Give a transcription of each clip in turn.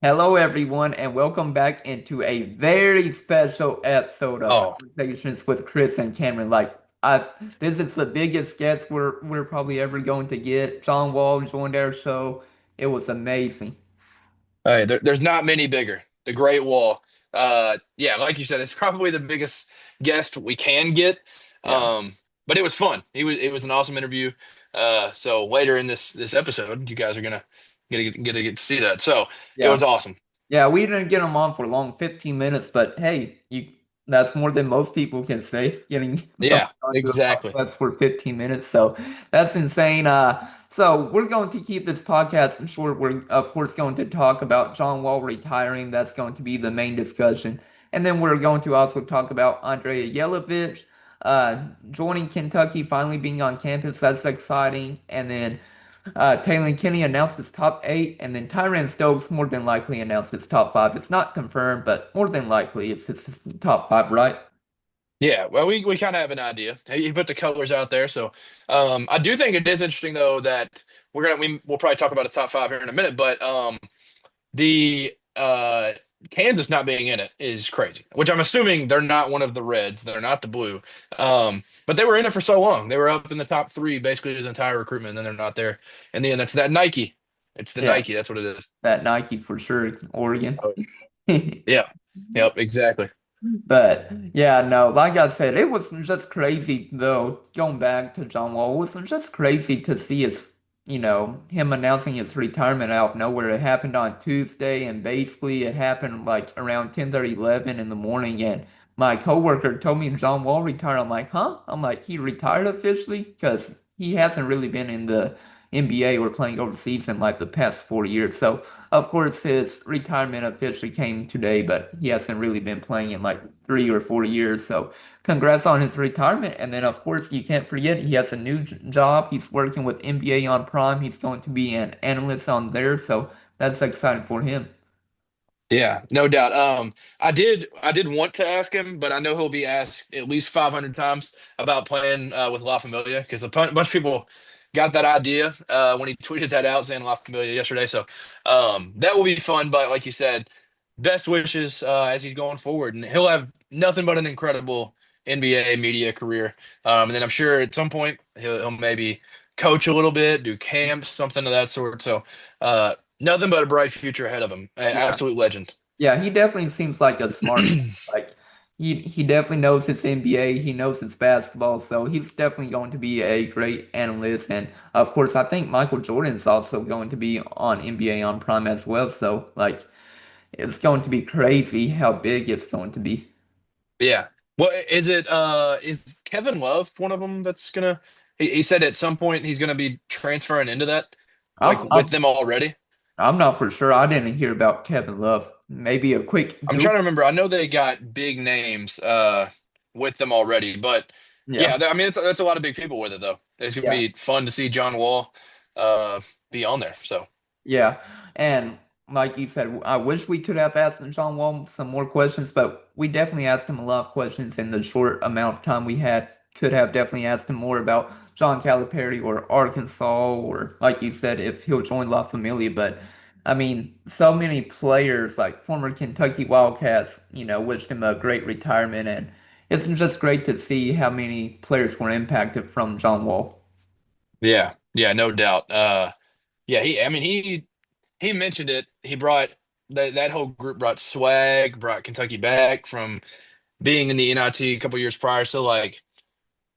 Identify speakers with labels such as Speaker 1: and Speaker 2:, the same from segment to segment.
Speaker 1: Hello, everyone, and welcome back into a very special episode of
Speaker 2: Oh,
Speaker 1: Conversations with Chris and Cameron. This is the biggest guest we're probably ever going to get. John Wall joined our show. It was amazing.
Speaker 2: hey, there's not many bigger. The Great Wall. Yeah, like you said, it's probably the biggest guest we can get.
Speaker 1: Yeah,
Speaker 2: Um, but it was fun. It was an awesome interview. So later in this episode, you guys are gonna get to see that. So it
Speaker 1: yeah,
Speaker 2: was awesome.
Speaker 1: yeah. We didn't get him on for long, 15 minutes, but hey, that's more than most people can say. Getting someone
Speaker 2: Yeah,
Speaker 1: onto a
Speaker 2: exactly.
Speaker 1: podcast for 15 minutes, so that's insane. So we're going to keep this podcast short. We're of course going to talk about John Wall retiring. That's going to be the main discussion, and then we're going to also talk about Andrija Jelavic, joining Kentucky, finally being on campus. That's exciting, and then. Taylen Kinney announced his top eight, and then Tyran Stokes more than likely announced his top five. It's not confirmed, but more than likely it's his top five, right?
Speaker 2: Yeah, well, we kind of have an idea. He put the colors out there, so I do think it is interesting though that we'll probably talk about his top five here in a minute, but the Kansas not being in it is crazy, which I'm assuming they're not one of the Reds. They're not the Blue. But they were in it for so long. They were up in the top three basically his entire recruitment, and then they're not there. In the end, that's that Nike. It's the
Speaker 1: Yeah,
Speaker 2: Nike. That's what it is.
Speaker 1: that Nike for sure, Oregon.
Speaker 2: Oh, yeah. Yep. Exactly.
Speaker 1: But yeah, no, like I said, it was just crazy though. Going back to John Wall, it was just crazy to see him announcing his retirement out of nowhere. It happened on Tuesday, and basically it happened like around 10:30, 11 in the morning. And my coworker told me John Wall retired. I'm like, huh? I'm like, he retired officially? Because he hasn't really been in the NBA or playing overseas in like the past 4 years. So of course, his retirement officially came today, but he hasn't really been playing in like 3 or 4 years. So, congrats on his retirement. And then, of course, you can't forget he has a new job. He's working with NBA on Prime. He's going to be an analyst on there. So, that's exciting for him.
Speaker 2: Yeah, no doubt. I did want to ask him, but I know he'll be asked at least 500 times about playing with La Familia because bunch of people got that idea when he tweeted that out saying La Familia yesterday. So that will be fun. But like you said, best wishes as he's going forward, and he'll have nothing but an incredible NBA media career. And then I'm sure at some point he'll maybe coach a little bit, do camps, something of that sort. So. Nothing but a bright future ahead of him.
Speaker 1: Yeah.
Speaker 2: Absolute legend.
Speaker 1: Yeah, he definitely seems like a smart guy. Like he definitely knows his NBA, he knows his basketball, so he's definitely going to be a great analyst. And of course, I think Michael Jordan's also going to be on NBA on Prime as well. So like it's going to be crazy how big it's going to be.
Speaker 2: Yeah. Well, is it is Kevin Love one of them that's gonna he said at some point he's gonna be transferring into that like
Speaker 1: I'm
Speaker 2: with
Speaker 1: I'm
Speaker 2: them already?
Speaker 1: I'm not for sure. I didn't hear about Kevin Love. Maybe a quick
Speaker 2: I'm trying
Speaker 1: Google.
Speaker 2: to remember. I know they got big names with them already, but yeah,
Speaker 1: Yeah,
Speaker 2: I mean it's a lot of big people with it though. It's gonna
Speaker 1: yeah.
Speaker 2: be fun to see John Wall uh be on there. So
Speaker 1: Yeah, and like you said, I wish we could have asked John Wall some more questions, but we definitely asked him a lot of questions in the short amount of time we had. Could have definitely asked him more about John Calipari or Arkansas, or like you said, if he'll join La Familia. But I mean, so many players, like former Kentucky Wildcats, wished him a great retirement, and it's just great to see how many players were impacted from John Wall.
Speaker 2: yeah, yeah, no doubt. Yeah, I mean he mentioned it. He brought that whole group brought swag, brought Kentucky back from being in the NIT a couple years prior. So like,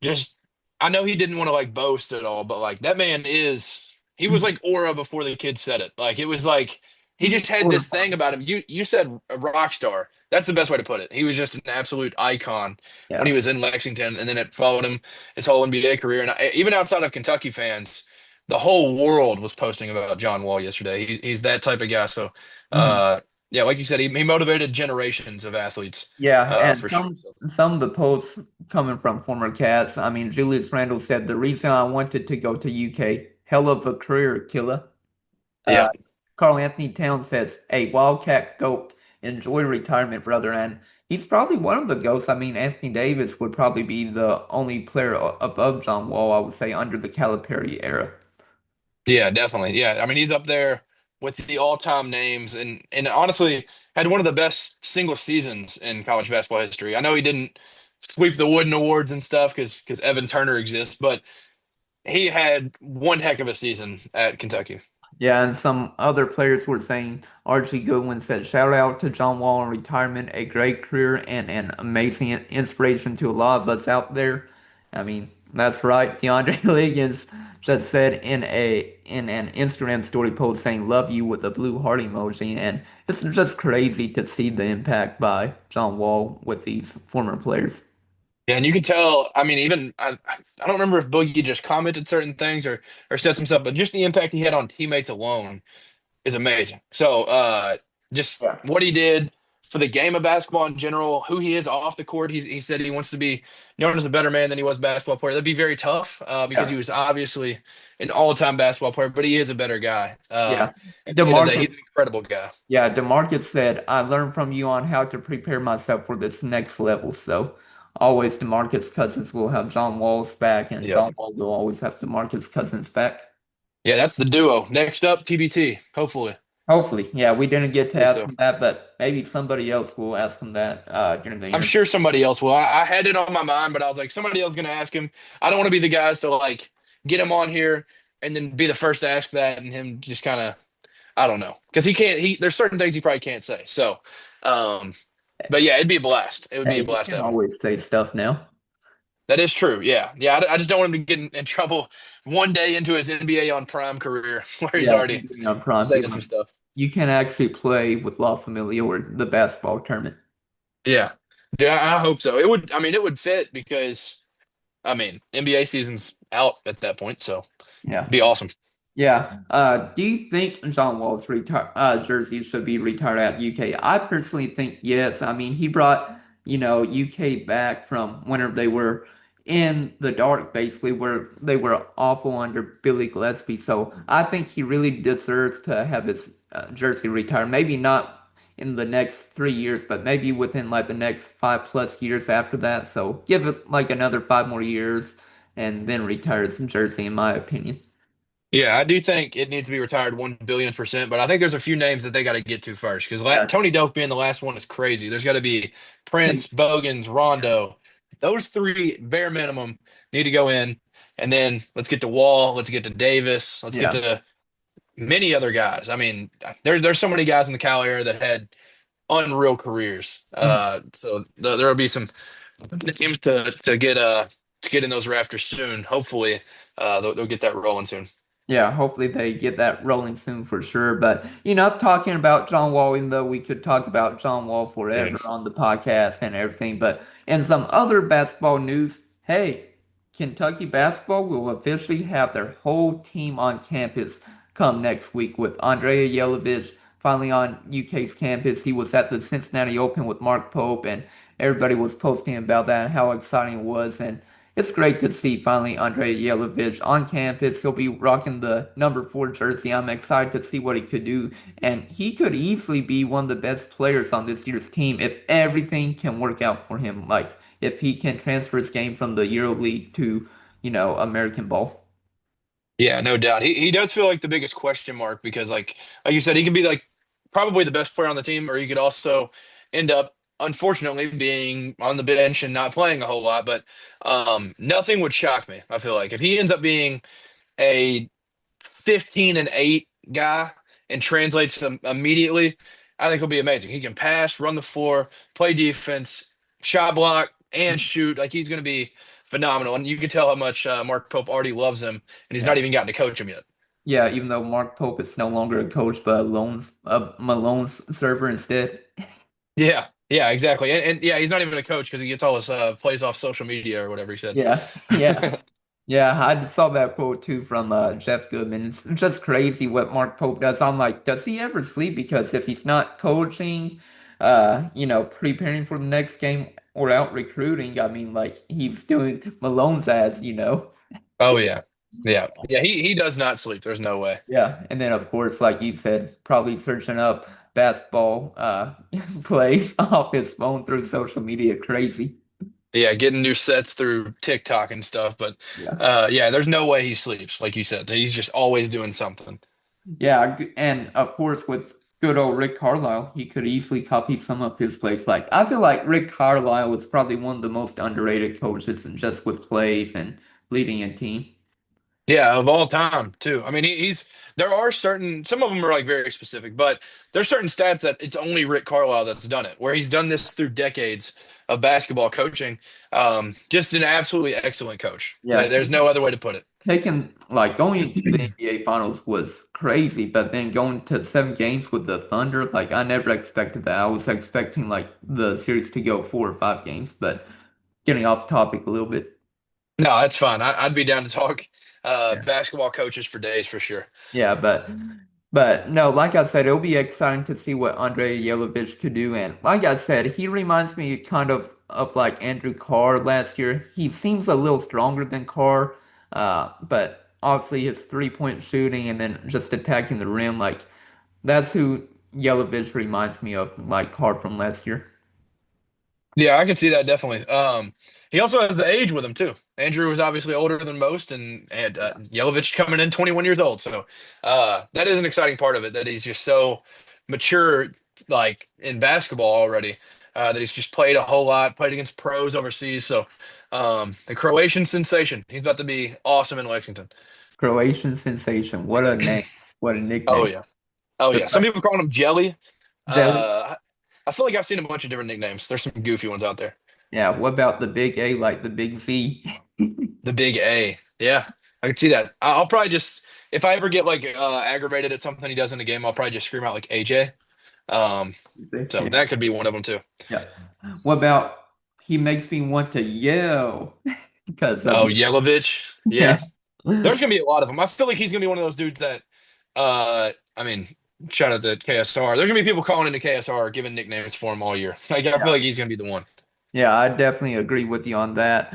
Speaker 2: just I know he didn't want to like boast at all, but like that man he was like aura before the kid said it. Like it was like he just had this thing about him. You said a rock star. That's the best way to put it. He was just an absolute icon when he
Speaker 1: Yeah.
Speaker 2: was in Lexington, and then it followed him his whole NBA career. And even outside of Kentucky fans, the whole world was posting about John Wall yesterday. He's that type of guy. So,
Speaker 1: Mhm.
Speaker 2: yeah, like you said, he motivated generations of athletes,
Speaker 1: Yeah, and
Speaker 2: for sure.
Speaker 1: some of the posts coming from former Cats. I mean, Julius Randle said the reason I wanted to go to UK, hell of a career killer. Uh,
Speaker 2: Yeah.
Speaker 1: Carl Anthony Towns says, "A Wildcat goat, enjoy retirement, brother." And he's probably one of the goats. I mean, Anthony Davis would probably be the only player above John Wall, I would say, under the Calipari era.
Speaker 2: Yeah, definitely. Yeah, I mean he's up there. with the all-time names, and honestly had one of the best single seasons in college basketball history. I know he didn't sweep the Wooden Awards and stuff because Evan Turner exists, but he had one heck of a season at Kentucky.
Speaker 1: Yeah, and some other players were saying Archie Goodwin said, shout out to John Wall in retirement, a great career and an amazing inspiration to a lot of us out there. I mean, that's right. DeAndre Liggins just said in an Instagram story post saying love you with a blue heart emoji, and it's just crazy to see the impact by John Wall with these former players.
Speaker 2: Yeah, and you can tell. I mean, even I don't remember if Boogie just commented certain things or said some stuff, but just the impact he had on teammates alone is amazing. So, just
Speaker 1: Yeah.
Speaker 2: what he did for the game of basketball in general, who he is off the court. He said he wants to be known as a better man than he was a basketball player. That'd be very tough because he
Speaker 1: Yeah.
Speaker 2: was obviously an all-time basketball player, but he is a better guy.
Speaker 1: Yeah.
Speaker 2: At the end of the day, he's
Speaker 1: DeMarcus
Speaker 2: an incredible guy.
Speaker 1: Yeah, DeMarcus said, I learned from you on how to prepare myself for this next level. So always DeMarcus Cousins will have John Wall's back, and
Speaker 2: Yep.
Speaker 1: John Wall will always have DeMarcus Cousins back.
Speaker 2: Yeah, that's the duo. Next up, TBT. Hopefully.
Speaker 1: Hopefully. Yeah, we didn't get to
Speaker 2: Hopefully
Speaker 1: ask
Speaker 2: so.
Speaker 1: him that, but maybe somebody else will ask him that during the
Speaker 2: I'm
Speaker 1: interview.
Speaker 2: sure somebody else will. I had it on my mind, but I was like, somebody else is going to ask him. I don't want to be the guys to like get him on here and then be the first to ask that and him just kind of, I don't know. Because he can't, there's certain things he probably can't say. So, um, but yeah, it'd be a blast. It would be a
Speaker 1: Hey, you
Speaker 2: blast to
Speaker 1: can
Speaker 2: have him.
Speaker 1: always say stuff now.
Speaker 2: That is true. Yeah. Yeah. I just don't want him to get in trouble one day into his NBA on Prime career where he's
Speaker 1: Yeah,
Speaker 2: already
Speaker 1: being on prime
Speaker 2: saying
Speaker 1: time.
Speaker 2: some stuff.
Speaker 1: You can actually play with La Familia or the basketball tournament.
Speaker 2: Yeah. Yeah. I hope so. It would, I mean, it would fit because, I mean, NBA season's out at that point. So
Speaker 1: Yeah.
Speaker 2: it'd be awesome.
Speaker 1: Yeah. Do you think John Wall's jersey should be retired at UK? I personally think yes. I mean, he brought, UK back from whenever they were in the dark, basically, where they were awful under Billy Gillispie. So I think he really deserves to have his jersey retired. Maybe not in the next 3 years, but maybe within like the next 5+ years after that. So give it like another 5 more years and then retire his jersey, in my opinion.
Speaker 2: Yeah, I do think it needs to be retired 1 billion%, but I think there's a few names that they got to get to first because
Speaker 1: Yeah.
Speaker 2: Tony Delk being the last one is crazy. There's got to be Prince, Bogans, Rondo. Those three, bare minimum, need to go in. And then let's get to Wall, let's get to Davis, let's get
Speaker 1: Yeah.
Speaker 2: to many other guys. I mean, there's so many guys in the Cal era that had unreal careers.
Speaker 1: Mhm.
Speaker 2: So there'll be some names to get in those rafters soon. Hopefully, they'll get that rolling soon.
Speaker 1: Yeah, hopefully they get that rolling soon for sure. But, talking about John Wall, even though we could talk about John Wall
Speaker 2: Yeah.
Speaker 1: forever on the podcast and everything. But in some other basketball news, hey, Kentucky basketball will officially have their whole team on campus come next week with Andrija Jelavic finally on UK's campus. He was at the Cincinnati Open with Mark Pope, and everybody was posting about that and how exciting it was. And it's great to see finally Andrija Jelavic on campus. He'll be rocking the number 4 jersey. I'm excited to see what he could do. And he could easily be one of the best players on this year's team if everything can work out for him. Like if he can transfer his game from the Euro League to, American ball.
Speaker 2: Yeah, no doubt. He does feel like the biggest question mark because like you said, he can be like probably the best player on the team, or he could also end up unfortunately being on the bench and not playing a whole lot. But nothing would shock me. I feel like if he ends up being a 15-8 guy and translates them immediately, I think he'll be amazing. He can pass, run the floor, play defense, shot block, and shoot. Like he's going to be phenomenal. And you can tell how much Mark Pope already loves him, and he's
Speaker 1: Yeah.
Speaker 2: not even gotten to coach him yet.
Speaker 1: Yeah, even though Mark Pope is no longer a coach, but Malone's server instead.
Speaker 2: Yeah, yeah, exactly. And yeah, he's not even a coach because he gets all his plays off social media or whatever he said.
Speaker 1: Yeah, yeah. Yeah, I saw that quote too from Jeff Goodman. It's just crazy what Mark Pope does. I'm like, does he ever sleep? Because if he's not coaching, preparing for the next game or out recruiting, I mean, like he's doing Malone's ads.
Speaker 2: Oh yeah, yeah, yeah. He does not sleep. There's no way.
Speaker 1: Yeah, and then of course, like you said, probably searching up basketball plays off his phone through social media. Crazy.
Speaker 2: Yeah, getting new sets through TikTok and stuff. But
Speaker 1: Yeah.
Speaker 2: yeah, there's no way he sleeps. Like you said, he's just always doing something.
Speaker 1: Yeah, and of course with good old Rick Carlisle, he could easily copy some of his plays. Like I feel like Rick Carlisle was probably one of the most underrated coaches, and just with plays and leading a team.
Speaker 2: Yeah, of all time too. I mean, he's there are certain some of them are like very specific, but there's certain stats that it's only Rick Carlisle that's done it, where he's done this through decades of basketball coaching. Just an absolutely excellent coach.
Speaker 1: Yeah,
Speaker 2: There's no other way to put it.
Speaker 1: taking like going to the NBA Finals was crazy, but then going to 7 games with the Thunder, like I never expected that. I was expecting like the series to go 4 or 5 games, but getting off topic a little bit.
Speaker 2: No, that's fine. I'd be down to talk
Speaker 1: Yeah.
Speaker 2: basketball coaches for days for sure.
Speaker 1: Yeah, but no, like I said, it'll be exciting to see what Andrija Jelavic could do. And like I said, he reminds me kind of like Andrew Carr last year. He seems a little stronger than Carr, but obviously his 3-point shooting and then just attacking the rim, like that's who Jelavic reminds me of, like Carr from last year.
Speaker 2: Yeah, I can see that definitely. He also has the age with him too. Andrew was obviously older than most, and
Speaker 1: Yeah.
Speaker 2: Yelovich coming in 21 years old. So that is an exciting part of it that he's just so mature, like in basketball already. That he's just played a whole lot, played against pros overseas. So the Croatian sensation, he's about to be awesome in Lexington.
Speaker 1: Croatian sensation. What a name. What a
Speaker 2: Oh
Speaker 1: nickname.
Speaker 2: yeah, oh
Speaker 1: The
Speaker 2: yeah. Some people call him Jelly.
Speaker 1: Jelly.
Speaker 2: I feel like I've seen a bunch of different nicknames. There's some goofy ones out there.
Speaker 1: Yeah, what about the big A, like the big Z?
Speaker 2: The big A. Yeah, I can see that. I'll probably just if I ever get like aggravated at something he does in the game, I'll probably just scream out like AJ. Um, so that could be one of them too.
Speaker 1: Yeah. What about he makes me want to yell because of
Speaker 2: Oh, Yelovich.
Speaker 1: yeah.
Speaker 2: Yeah, there's gonna be a lot of them. I feel like he's gonna be one of those dudes that, I mean, shout out to KSR. There's gonna be people calling into KSR, giving nicknames for him all year. Like I feel
Speaker 1: Yeah.
Speaker 2: like he's gonna be the one.
Speaker 1: Yeah, I definitely agree with you on that.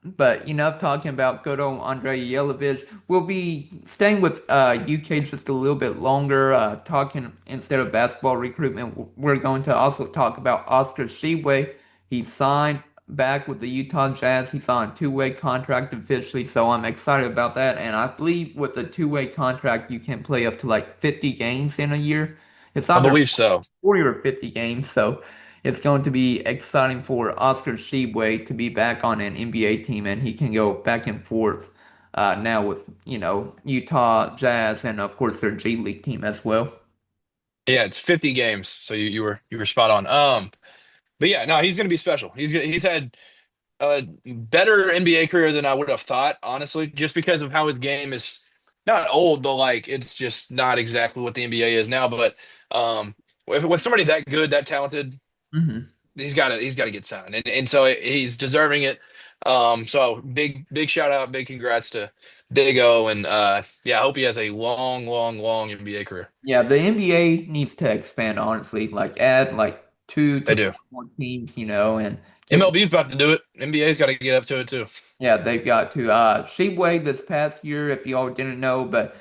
Speaker 1: But enough talking about good old Andrei Jelavic. We'll be staying with UK just a little bit longer, talking instead of basketball recruitment. We're going to also talk about Oscar Tshiebwe. He signed back with the Utah Jazz. He's on a two-way contract officially, so I'm excited about that. And I believe with a two-way contract, you can play up to like 50 games in a year. It's
Speaker 2: I
Speaker 1: either
Speaker 2: believe so.
Speaker 1: 40 or 50 games, so it's going to be exciting for Oscar Tshiebwe to be back on an NBA team, and he can go back and forth now with, Utah Jazz and of course their G League team as well.
Speaker 2: Yeah, it's 50 games. So you were spot on. But yeah, no, he's gonna be special. He's had a better NBA career than I would have thought, honestly, just because of how his game is not old, but like it's just not exactly what the NBA is now. But with somebody that good, that talented,
Speaker 1: Hmm.
Speaker 2: he's got to get signed, and so he's deserving it. So big shout out, big congrats to Big O, and yeah, I hope he has a long, long, long NBA career.
Speaker 1: Yeah, the NBA needs to expand, honestly, like add like two
Speaker 2: They
Speaker 1: to
Speaker 2: do.
Speaker 1: four more teams, and give
Speaker 2: MLB's about to do it. NBA's got to get up to it too.
Speaker 1: yeah, they've got to. Sheboygan this past year, if y'all didn't know, but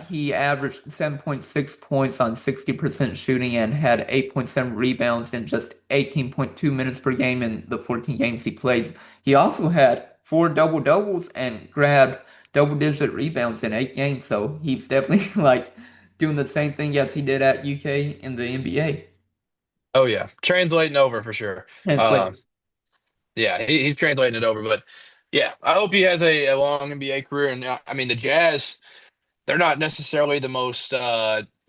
Speaker 1: he averaged 7.6 points on 60% shooting and had 8.7 rebounds in just 18.2 minutes per game in the 14 games he plays. He also had four double doubles and grabbed double-digit rebounds in 8 games, so he's definitely like doing the same thing as he did at UK in the NBA.
Speaker 2: Oh yeah, translating over for sure.
Speaker 1: And it's like,
Speaker 2: Uh, yeah, he's translating it over, but yeah, I hope he has a long NBA career. And I mean, the Jazz, they're not necessarily the most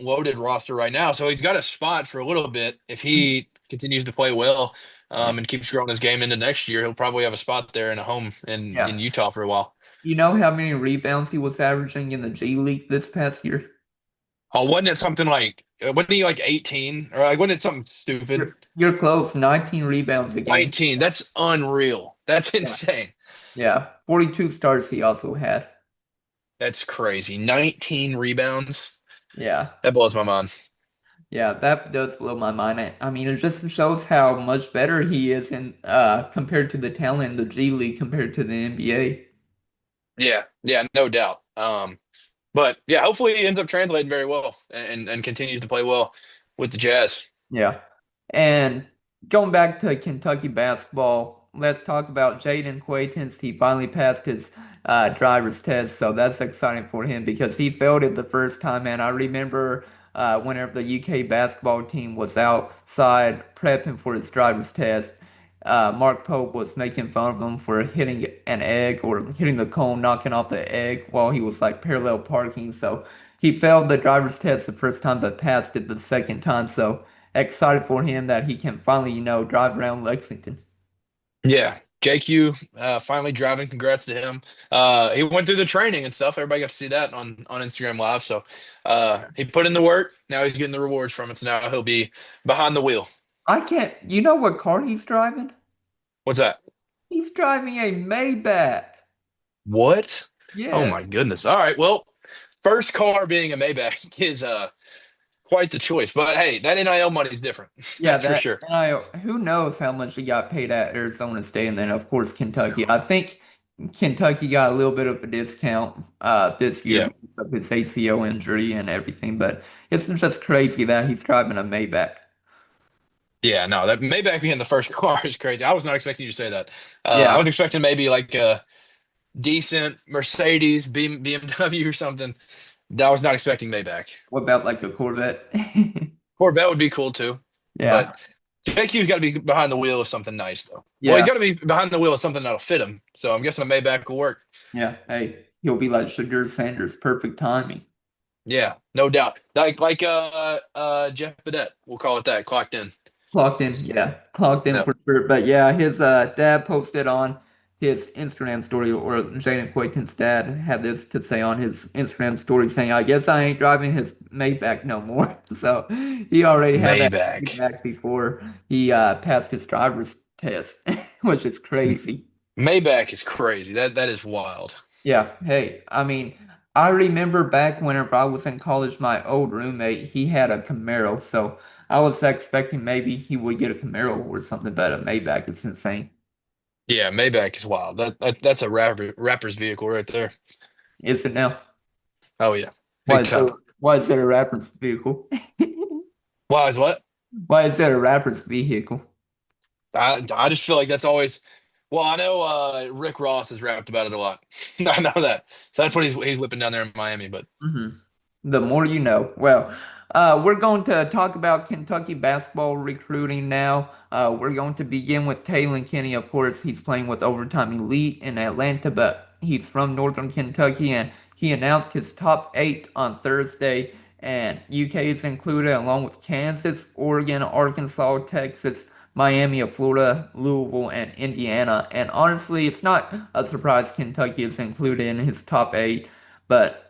Speaker 2: loaded roster right now, so he's got a spot for a little bit if he continues to play well and keeps growing his game into next year. He'll probably have a spot there in a home in
Speaker 1: yeah.
Speaker 2: Utah for a while.
Speaker 1: You know how many rebounds he was averaging in the G League this past year?
Speaker 2: Oh, wasn't it something like wasn't he like 18 or like wasn't it something stupid?
Speaker 1: You're close. 19 rebounds a game.
Speaker 2: 19. That's unreal. That's
Speaker 1: Yeah.
Speaker 2: insane.
Speaker 1: Yeah. 42 starts he also had.
Speaker 2: That's crazy. 19 rebounds.
Speaker 1: Yeah.
Speaker 2: That blows my mind.
Speaker 1: Yeah, that does blow my mind. I mean, it just shows how much better he is in compared to the talent in the G League compared to the NBA.
Speaker 2: Yeah, yeah, no doubt. But yeah, hopefully he ends up translating very well and continues to play well with the Jazz.
Speaker 1: Yeah. And going back to Kentucky basketball, let's talk about Jayden Quaintance. He finally passed his driver's test, so that's exciting for him because he failed it the first time. And I remember whenever the UK basketball team was outside prepping for his driver's test, Mark Pope was making fun of him for hitting an egg or hitting the cone, knocking off the egg while he was like parallel parking. So he failed the driver's test the first time, but passed it the second time. So excited for him that he can finally, drive around Lexington.
Speaker 2: Yeah, JQ finally driving. Congrats to him. He went through the training and stuff. Everybody got to see that on Instagram Live. So he put in the work. Now he's getting the rewards from it. So now he'll be behind the wheel.
Speaker 1: I can't, you know what car he's driving?
Speaker 2: What's that?
Speaker 1: He's driving a Maybach.
Speaker 2: What? Oh
Speaker 1: Yeah.
Speaker 2: my goodness. All right. Well, first car being a Maybach is quite the choice. But hey, that NIL money is different.
Speaker 1: Yeah,
Speaker 2: That's for
Speaker 1: that
Speaker 2: sure.
Speaker 1: and I who knows how much he got paid at Arizona State and then of course Kentucky. I think Kentucky got a little bit of a discount this year
Speaker 2: Yeah.
Speaker 1: because of his ACL injury and everything, but it's just crazy that he's driving a Maybach.
Speaker 2: Yeah, no, that Maybach being the first car is crazy. I was not expecting you to say that. I
Speaker 1: Yeah.
Speaker 2: was expecting maybe like a decent Mercedes, BMW or something. I was not expecting Maybach.
Speaker 1: What about like a Corvette?
Speaker 2: Corvette would be cool too, but
Speaker 1: Yeah.
Speaker 2: JQ's got to be behind the wheel of something nice though. Well, he's
Speaker 1: Yeah.
Speaker 2: got to be behind the wheel of something that'll fit him. So I'm guessing a Maybach will work.
Speaker 1: Yeah. Hey, he'll be like Shadur Sanders, perfect timing.
Speaker 2: Yeah, no doubt. Like Jeff Badette, we'll call it that. Clocked in.
Speaker 1: Clocked in, yeah, clocked in
Speaker 2: Yep.
Speaker 1: for sure. But yeah, his dad posted on his Instagram story, or Jayden Quaintance' dad had this to say on his Instagram story, saying, "I guess I ain't driving his Maybach no more." So he already had that
Speaker 2: Maybach.
Speaker 1: Maybach before he passed his driver's test, which is crazy.
Speaker 2: Maybach is crazy. That is wild.
Speaker 1: Yeah, hey, I mean, I remember back whenever I was in college, my old roommate, he had a Camaro, so I was expecting maybe he would get a Camaro or something, but a Maybach is insane.
Speaker 2: Yeah, Maybach is wild. That's a rapper's vehicle right there.
Speaker 1: Is it now?
Speaker 2: Oh yeah,
Speaker 1: Why
Speaker 2: big
Speaker 1: is
Speaker 2: time.
Speaker 1: it, why is it a rapper's vehicle?
Speaker 2: Why is what?
Speaker 1: Why is that a rapper's vehicle?
Speaker 2: I just feel like that's always. Well, I know Rick Ross has rapped about it a lot. I know that. So that's what he's whipping down there in Miami. But
Speaker 1: hmm The more you know. Well, we're going to talk about Kentucky basketball recruiting now. We're going to begin with Taylen Kinney. Of course, he's playing with Overtime Elite in Atlanta, but he's from Northern Kentucky, and he announced his top eight on Thursday. And UK is included along with Kansas, Oregon, Arkansas, Texas, Miami of Florida, Louisville, and Indiana. And honestly, it's not a surprise Kentucky is included in his top eight. But,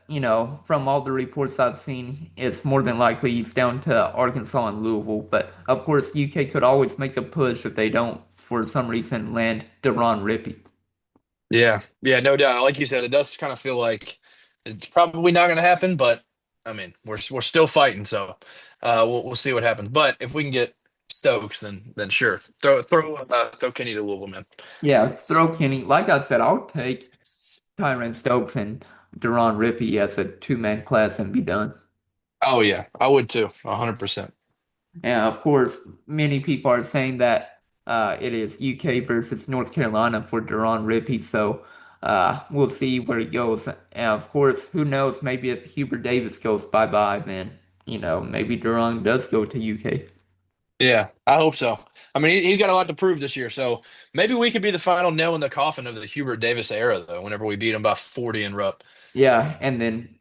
Speaker 1: from all the reports I've seen, it's more than likely he's down to Arkansas and Louisville. But of course, UK could always make a push if they don't, for some reason, land Deron Rippey.
Speaker 2: yeah, yeah, no doubt. Like you said, it does kind of feel like it's probably not going to happen. But I mean, we're still fighting. So we'll see what happens. But if we can get Stokes, then sure, throw Kenny to Louisville, man.
Speaker 1: Yeah, throw Kenny. Like I said, I'll take Tyran Stokes and Deron Rippey as a two-man class and be done.
Speaker 2: Oh yeah, I would too, 100%.
Speaker 1: And of course, many people are saying that it is UK versus North Carolina for Deron Rippey. So we'll see where it goes. And of course, who knows? Maybe if Hubert Davis goes bye-bye, then maybe Deron does go to UK.
Speaker 2: Yeah, I hope so. I mean, he's got a lot to prove this year, so maybe we could be the final nail in the coffin of the Hubert Davis era, though. Whenever we beat him by 40 in Rupp.
Speaker 1: Yeah, and then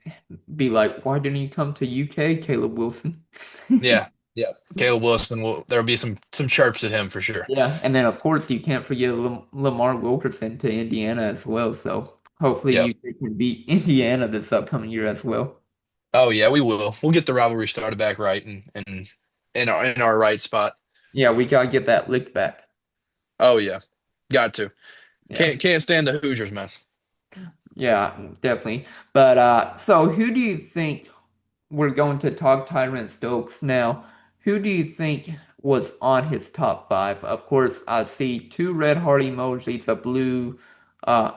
Speaker 1: be like, why didn't you come to UK, Caleb Wilson?
Speaker 2: Yeah, yeah. Caleb Wilson will. There'll be some chirps at him for sure.
Speaker 1: Yeah, and then of course you can't forget Lamar Wilkerson to Indiana as well. So hopefully
Speaker 2: Yep.
Speaker 1: UK can beat Indiana this upcoming year as well.
Speaker 2: Oh yeah, we will. We'll get the rivalry started back right and in our right spot.
Speaker 1: Yeah, we gotta get that lick back.
Speaker 2: Oh yeah, got to.
Speaker 1: Yeah,
Speaker 2: Can't stand the Hoosiers, man.
Speaker 1: yeah, definitely. But so who do you think we're going to talk Tyrant Stokes now? Who do you think was on his top five? Of course, I see two red heart emojis, a blue, uh,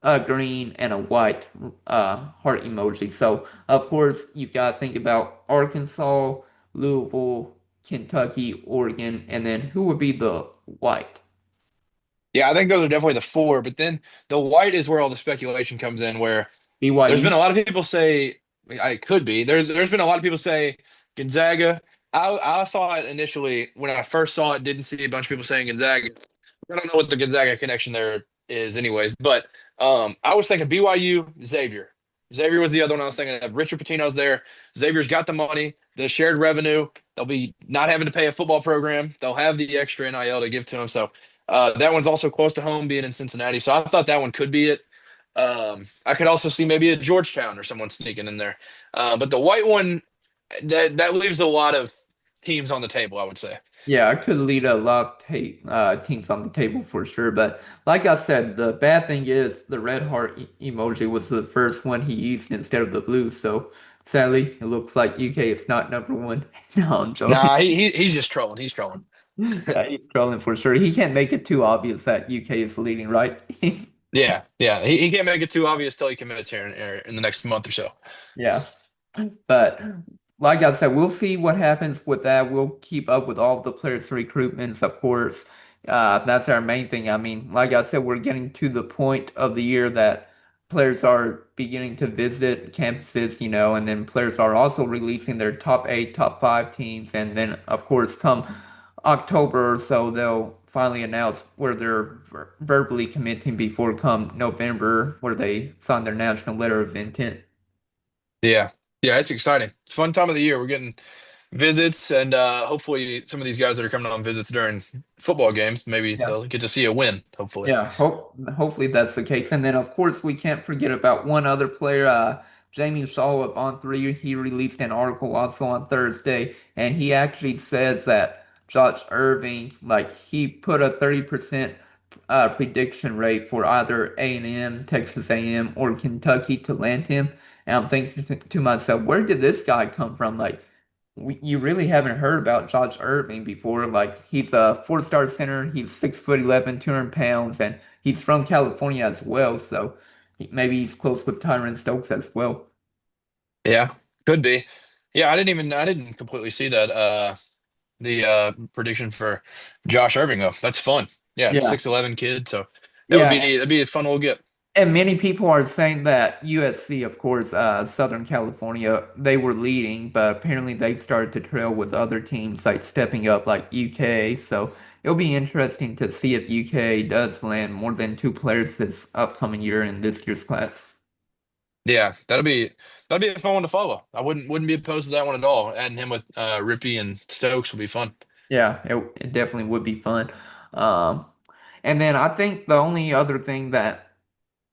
Speaker 1: a green, and a white heart emoji. So of course you've got to think about Arkansas, Louisville, Kentucky, Oregon, and then who would be the white?
Speaker 2: Yeah, I think those are definitely the four. But then the white is where all the speculation comes in, where there's been
Speaker 1: BYU?
Speaker 2: a lot of people say I could be. There's been a lot of people say Gonzaga. I thought initially when I first saw it, didn't see a bunch of people saying Gonzaga. I don't know what the Gonzaga connection there is, anyways. But I was thinking BYU, Xavier. Xavier was the other one I was thinking of. Richard Pitino's there. Xavier's got the money, the shared revenue. They'll be not having to pay a football program. They'll have the extra NIL to give to them. So that one's also close to home, being in Cincinnati. So I thought that one could be it. I could also see maybe a Georgetown or someone sneaking in there. But the white one, that leaves a lot of teams on the table, I would say.
Speaker 1: Yeah, I could lead a lot of teams on the table for sure. But like I said, the bad thing is the red heart emoji was the first one he used instead of the blue. So sadly, it looks like UK is not number one. No, I'm joking.
Speaker 2: Nah, he's just trolling. He's trolling.
Speaker 1: Yeah, he's trolling for sure. He can't make it too obvious that UK is leading, right?
Speaker 2: Yeah, yeah. He can't make it too obvious till he commits here in the next month or so.
Speaker 1: Yeah. But like I said, we'll see what happens with that. We'll keep up with all the players' recruitments, of course. That's our main thing. I mean, like I said, we're getting to the point of the year that players are beginning to visit campuses, and then players are also releasing their top eight, top five teams. And then, of course, come October or so, they'll finally announce where they're verbally committing before come November, where they sign their national letter of intent.
Speaker 2: Yeah, yeah. It's exciting. It's a fun time of the year. We're getting visits, and hopefully some of these guys that are coming on visits during football games, maybe
Speaker 1: Yeah.
Speaker 2: they'll get to see a win. Hopefully.
Speaker 1: Yeah, hopefully that's the case. And then of course we can't forget about one other player, Jamie Shaw of On3. He released an article also on Thursday, and he actually says that Josh Irving, like he put a 30% prediction rate for either A&M, Texas A&M, or Kentucky to land him. And I'm thinking to myself, where did this guy come from? Like you really haven't heard about Josh Irving before. Like he's a four-star center. He's 6'11", 200 pounds, and he's from California as well. So maybe he's close with Tyran Stokes as well.
Speaker 2: Yeah, could be. Yeah, I didn't completely see that the prediction for Josh Irving though. That's fun. Yeah,
Speaker 1: Yeah,
Speaker 2: 6'11" kid, so
Speaker 1: yeah.
Speaker 2: that'd be a fun little get.
Speaker 1: And many people are saying that USC, of course, Southern California, they were leading, but apparently they've started to trail with other teams like stepping up, like UK. So it'll be interesting to see if UK does land more than two players this upcoming year in this year's class.
Speaker 2: Yeah, that'd be a fun one to follow. I wouldn't be opposed to that one at all. Adding him with Rippy and Stokes would be fun.
Speaker 1: Yeah, it definitely would be fun. Um, and then I think the only other thing that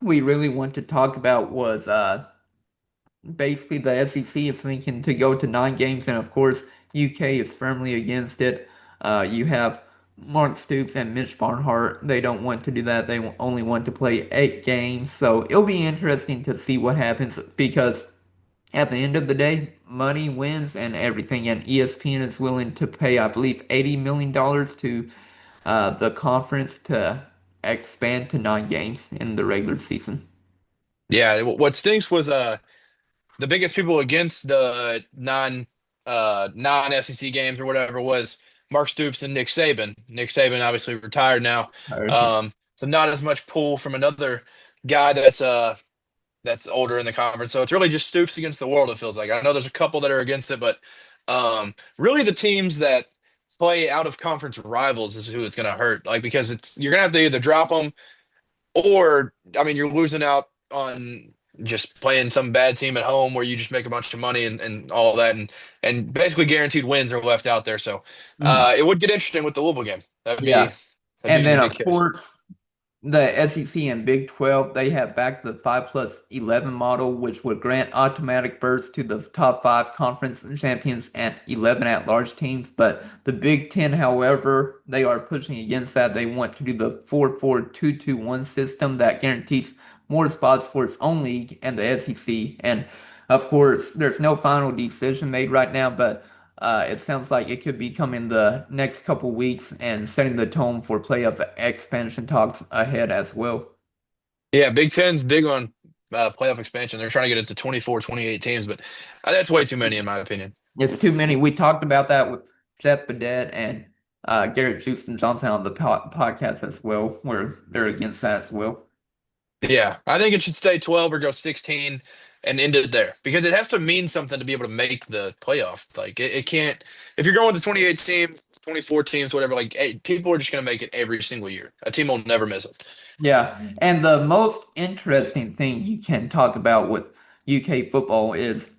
Speaker 1: we really want to talk about was basically the SEC is thinking to go to 9 games, and of course UK is firmly against it. You have Mark Stoops and Mitch Barnhart. They don't want to do that. They only want to play 8 games. So it'll be interesting to see what happens because at the end of the day, money wins and everything. And ESPN is willing to pay, I believe, $80 million to the conference to expand to 9 games in the regular season.
Speaker 2: Yeah, what stinks was the biggest people against the non SEC games or whatever was Mark Stoops and Nick Saban. Nick Saban obviously retired now. So not as much pull from another guy that's older in the conference. So it's really just Stoops against the world, it feels like. I know there's a couple that are against it, but really the teams that play out of conference rivals is who it's going to hurt. Like because it's you're going to have to either drop them or I mean you're losing out on just playing some bad team at home where you just make a bunch of money and all that and basically guaranteed wins are left out there. So
Speaker 1: Mhm.
Speaker 2: it would get interesting with the Louisville game.
Speaker 1: Yeah.
Speaker 2: That'd be
Speaker 1: And
Speaker 2: a
Speaker 1: then,
Speaker 2: unique
Speaker 1: of
Speaker 2: case.
Speaker 1: course, the SEC and Big 12, they have back the 5+11 model, which would grant automatic berths to the top five conference champions and 11 at-large teams. But the Big 10, however, they are pushing against that. They want to do the 4-4-2-2-1 system that guarantees more spots for its own league and the SEC. And of course, there's no final decision made right now, but it sounds like it could be coming the next couple weeks and setting the tone for playoff expansion talks ahead as well.
Speaker 2: Yeah, Big Ten's big on playoff expansion. They're trying to get it to 24, 28 teams, but that's way too many in my opinion.
Speaker 1: It's too many. We talked about that with Jeff Badet and Garrett Juice and Johnson on the podcast as well, where they're against that as well.
Speaker 2: Yeah, I think it should stay 12 or go 16 and end it there because it has to mean something to be able to make the playoff. Like it can't if you're going to 28 teams, 24 teams, whatever. Like people are just going to make it every single year. A team will never miss it.
Speaker 1: Yeah, and the most interesting thing you can talk about with UK football is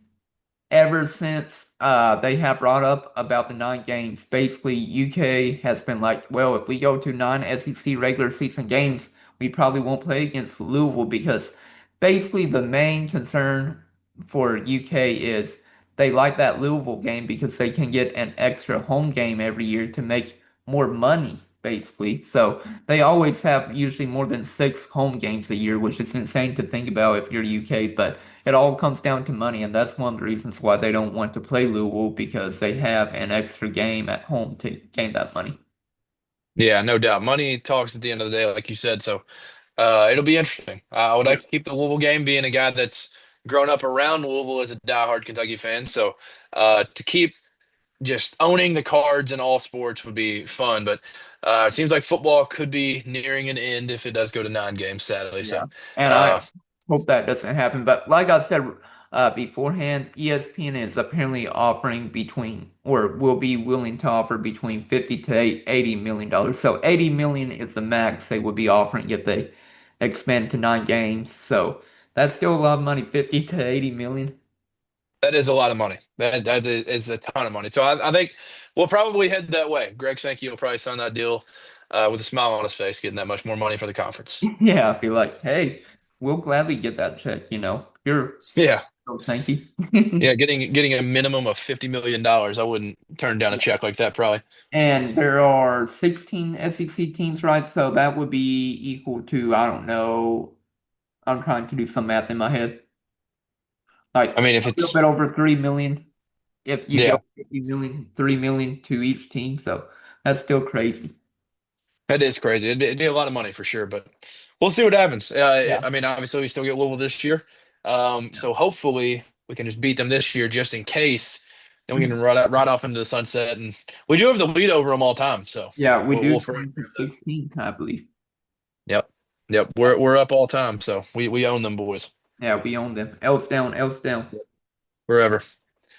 Speaker 1: ever since they have brought up about the 9 games, basically UK has been like, well, if we go to 9 SEC regular season games, we probably won't play against Louisville because basically the main concern for UK is they like that Louisville game because they can get an extra home game every year to make more money, basically. So they always have usually more than 6 home games a year, which is insane to think about if you're UK, but it all comes down to money, and that's one of the reasons why they don't want to play Louisville because they have an extra game at home to gain that money.
Speaker 2: Yeah, no doubt. Money talks at the end of the day, like you said. So it'll be interesting. I would
Speaker 1: Yeah.
Speaker 2: like to keep the Louisville game being a guy that's grown up around Louisville as a diehard Kentucky fan. So to keep just owning the cards in all sports would be fun. But it seems like football could be nearing an end if it does go to 9 games, sadly.
Speaker 1: Yeah.
Speaker 2: So
Speaker 1: And I
Speaker 2: uh,
Speaker 1: hope that doesn't happen. But like I said beforehand, ESPN is apparently offering between, or will be willing to offer between 50 to $80 million. So 80 million is the max they would be offering if they expand to 9 games. So that's still a lot of money, 50 to 80 million.
Speaker 2: that is a lot of money. That is a ton of money. So I think we'll probably head that way. Greg Sankey will probably sign that deal with a smile on his face, getting that much more money for the conference.
Speaker 1: Yeah, I'd be like, hey, we'll gladly get that check, You're
Speaker 2: Yeah.
Speaker 1: so thanky.
Speaker 2: Yeah, getting a minimum of $50 million. I wouldn't turn down a
Speaker 1: Yeah.
Speaker 2: check like that, probably.
Speaker 1: And there are 16 SEC teams, right? So that would be equal to, I don't know, I'm trying to do some math in my head. Like
Speaker 2: I mean, if
Speaker 1: a little bit
Speaker 2: it's
Speaker 1: over 3 million if you go
Speaker 2: yeah,
Speaker 1: 50 million, 3 million to each team. So that's still crazy.
Speaker 2: that is crazy. It'd be a lot of money for sure, but we'll see what happens.
Speaker 1: Yeah.
Speaker 2: I mean, obviously we still get Louisville this year,
Speaker 1: Yeah.
Speaker 2: so hopefully we can just beat them this year, just in case. Then we can ride off into the sunset, and we do have the lead over them all time. So
Speaker 1: Yeah, we
Speaker 2: we'll
Speaker 1: do
Speaker 2: forever
Speaker 1: 20 to
Speaker 2: have that.
Speaker 1: 16, I believe.
Speaker 2: Yep, yep. We're up all time, so we own them boys
Speaker 1: Yeah, we own them. Else down, else down.
Speaker 2: forever.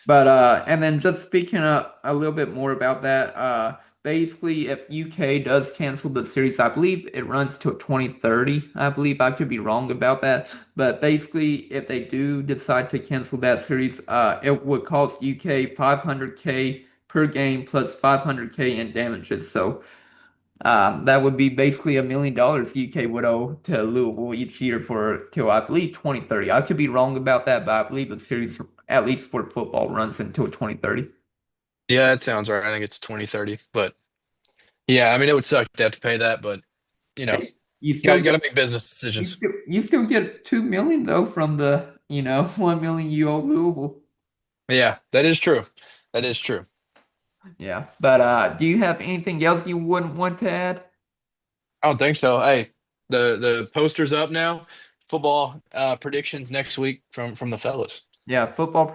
Speaker 1: But and then just speaking a little bit more about that, basically if UK does cancel the series, I believe it runs to 2030. I believe I could be wrong about that. But basically if they do decide to cancel that series, it would cost UK 500K per game plus 500K in damages. So that would be basically $1 million UK would owe to Louisville each year for till I believe 2030. I could be wrong about that, but I believe the series, at least for football, runs until 2030.
Speaker 2: Yeah, that sounds right. I think it's 2030, but yeah, I mean it would suck to have to pay that, but you know,
Speaker 1: Hey, you still
Speaker 2: got
Speaker 1: get
Speaker 2: to make business decisions.
Speaker 1: you still get 2 million though from the 1 million you owe Louisville.
Speaker 2: Yeah, that is true. That is true.
Speaker 1: Yeah, but do you have anything else you wouldn't want to add?
Speaker 2: I don't think so. Hey, the poster's up now. Football predictions next week from the fellas.
Speaker 1: Yeah, football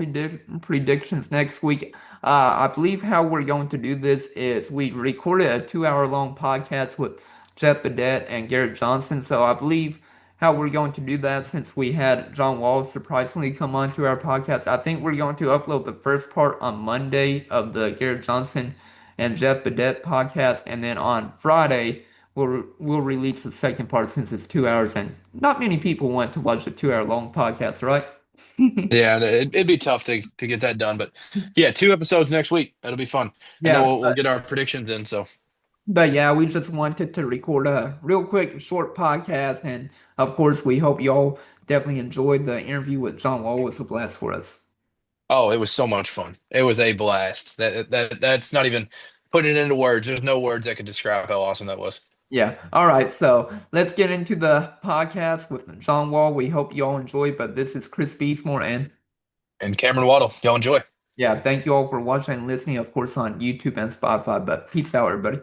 Speaker 1: predictions next week. I believe how we're going to do this is we recorded a 2 hour long podcast with Jeff Badette and Garrett Johnson. So I believe how we're going to do that since we had John Wall surprisingly come on to our podcast. I think we're going to upload the first part on Monday of the Garrett Johnson and Jeff Badette podcast, and then on Friday we'll release the second part since it's 2 hours and not many people want to watch a 2 hour long podcast, right?
Speaker 2: Yeah, it'd be tough to get that done, but yeah, 2 episodes next week. That'll be fun, and then
Speaker 1: Yeah,
Speaker 2: we'll get our predictions in. So,
Speaker 1: but yeah, we just wanted to record a real quick short podcast, and of course, we hope y'all definitely enjoyed the interview with John Wall. It was a blast for us.
Speaker 2: oh, it was so much fun. It was a blast. That's not even putting it into words. There's no words that could describe how awesome that was.
Speaker 1: Yeah. All right, so let's get into the podcast with John Wall. We hope y'all enjoy, but this is Chris Beesmore, and
Speaker 2: And Cameron Waddle, y'all enjoy.
Speaker 1: yeah, thank you all for watching and listening, of course, on YouTube and Spotify. But peace out, everybody.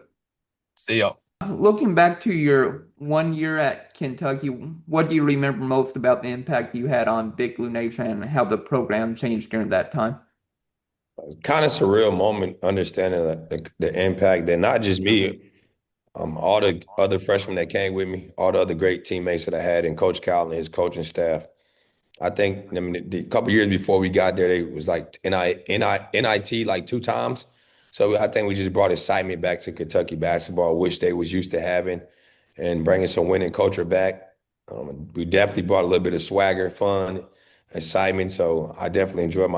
Speaker 2: See y'all.
Speaker 1: Looking back to your 1 year at Kentucky, what do you remember most about the impact you had on Big Blue Nation and how the program changed during that time?
Speaker 3: Kind of surreal moment, understanding the impact that not just me, all the other freshmen that came with me, all the other great teammates that I had, and Coach Cal and his coaching staff. I mean, the couple years before we got there, they was like NIT like 2 times. So I think we just brought excitement back to Kentucky basketball, which they was used to having, and bringing some winning culture back. We definitely brought a little bit of swagger, fun, excitement. So I definitely enjoyed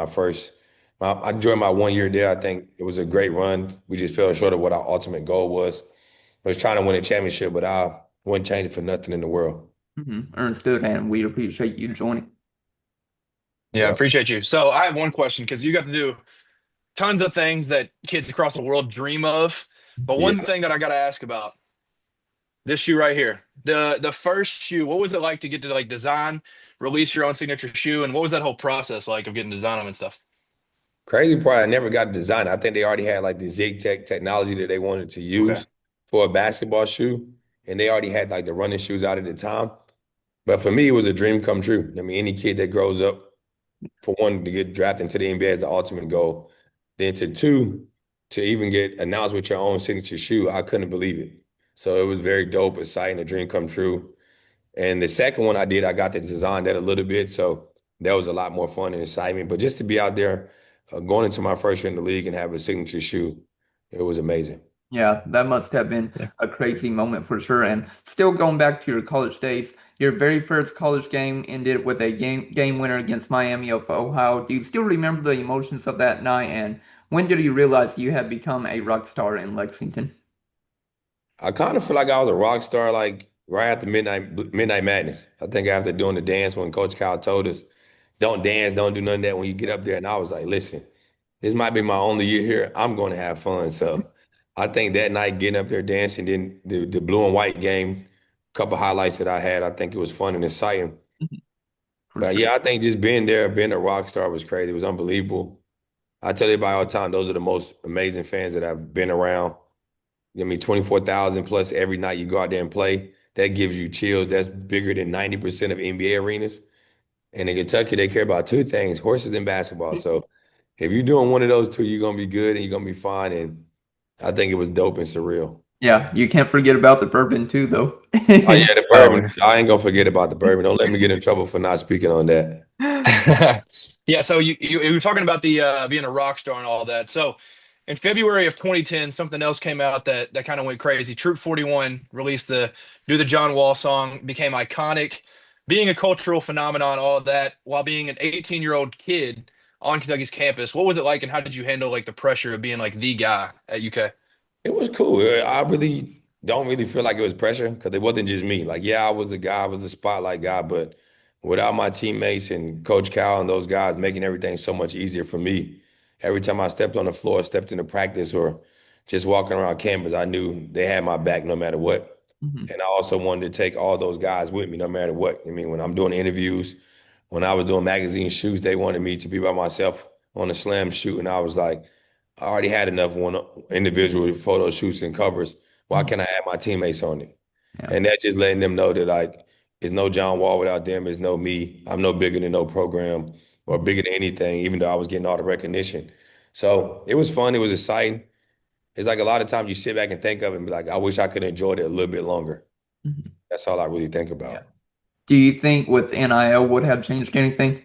Speaker 3: I enjoyed my 1 year there. I think it was a great run. We just fell short of what our ultimate goal was. I was trying to win a championship, but I wouldn't change it for nothing in the world.
Speaker 1: Understood, and we appreciate you joining.
Speaker 2: Yeah, I
Speaker 3: Yeah.
Speaker 2: appreciate you. So I have one question because you got to do tons of things that kids across the world dream of. But
Speaker 3: Yeah.
Speaker 2: one thing that I got to ask about this shoe right here, the first shoe, what was it like to get to like design, release your own signature shoe, and what was that whole process like of getting to design them and stuff?
Speaker 3: Crazy part, I never got to design it. I think they already had like the Zig Tech technology that they wanted to
Speaker 2: Okay.
Speaker 3: use for a basketball shoe. And they already had like the running shoes out at the time. But for me, it was a dream come true. I mean, any kid that grows up, for one, to get drafted into the NBA is the ultimate goal. Then to two, to even get announced with your own signature shoe, I couldn't believe it. So it was very dope, exciting, a dream come true. And the second one I did, I got to design that a little bit. So that was a lot more fun and excitement. But just to be out there, going into my first year in the league and have a signature shoe, it was amazing.
Speaker 1: Yeah, that must have been
Speaker 2: Yeah.
Speaker 1: a crazy moment for sure. And still going back to your college days, your very first college game ended with a game winner against Miami of Ohio. Do you still remember the emotions of that night? And when did you realize you had become a rock star in Lexington?
Speaker 3: I kind of feel like I was a rock star, like right after Midnight Madness. I think after doing the dance when Coach Kyle told us, "Don't dance, don't do none of that when you get up there," and I was like, "Listen, this might be my only year here. I'm going to have fun." So I think that night getting up there dancing, then the blue and white game, couple highlights that I had, I think it was fun and exciting.
Speaker 1: For
Speaker 3: But
Speaker 1: sure.
Speaker 3: yeah, I think just being there, being a rock star was crazy. It was unbelievable. I tell everybody all the time, those are the most amazing fans that I've been around. I mean, 24,000 plus every night you go out there and play. That gives you chills. That's bigger than 90% of NBA arenas. And in Kentucky, they care about two things, horses and basketball. So if you're doing one of those two, you're gonna be good and you're gonna be fine. And I think it was dope and surreal.
Speaker 1: Yeah, you can't forget about the bourbon too, though.
Speaker 3: Oh yeah, the
Speaker 2: Oh,
Speaker 3: bourbon. I ain't gonna forget about the bourbon. Don't let me get in trouble for not speaking on that.
Speaker 2: yeah. Yeah. So you were talking about the being a rock star and all that. So in February of 2010, something else came out that kind of went crazy. Troop 41 released the Do the John Wall song, became iconic, being a cultural phenomenon, all of that, while being an 18-year-old kid on Kentucky's campus. What was it like, and how did you handle like the pressure of being like the guy at UK?
Speaker 3: It was cool. I really don't really feel like it was pressure because it wasn't just me. Like, yeah, I was the guy, I was the spotlight guy, but without my teammates and Coach Cal and those guys making everything so much easier for me. Every time I stepped on the floor, stepped into practice, or just walking around campus, I knew they had my back no matter what.
Speaker 1: Mhm.
Speaker 3: And I also wanted to take all those guys with me no matter what. I mean, when I'm doing interviews, when I was doing magazine shoots, they wanted me to be by myself on a slam shoot, and I was like, I already had enough one individual photo shoots and covers. Why
Speaker 1: Mhm.
Speaker 3: can't I add my teammates on it?
Speaker 1: Yeah.
Speaker 3: And that just letting them know that like it's no John Wall without them, it's no me. I'm no bigger than no program or
Speaker 1: Mhm.
Speaker 3: bigger than anything, even though I was getting all the recognition. So it was fun, it was exciting. It's like a lot of times you sit back and think of it and be like, I wish I could enjoy it a little bit longer.
Speaker 1: Mhm.
Speaker 3: That's all I really think
Speaker 1: Yeah.
Speaker 3: about.
Speaker 1: Do you think with NIL would have changed anything?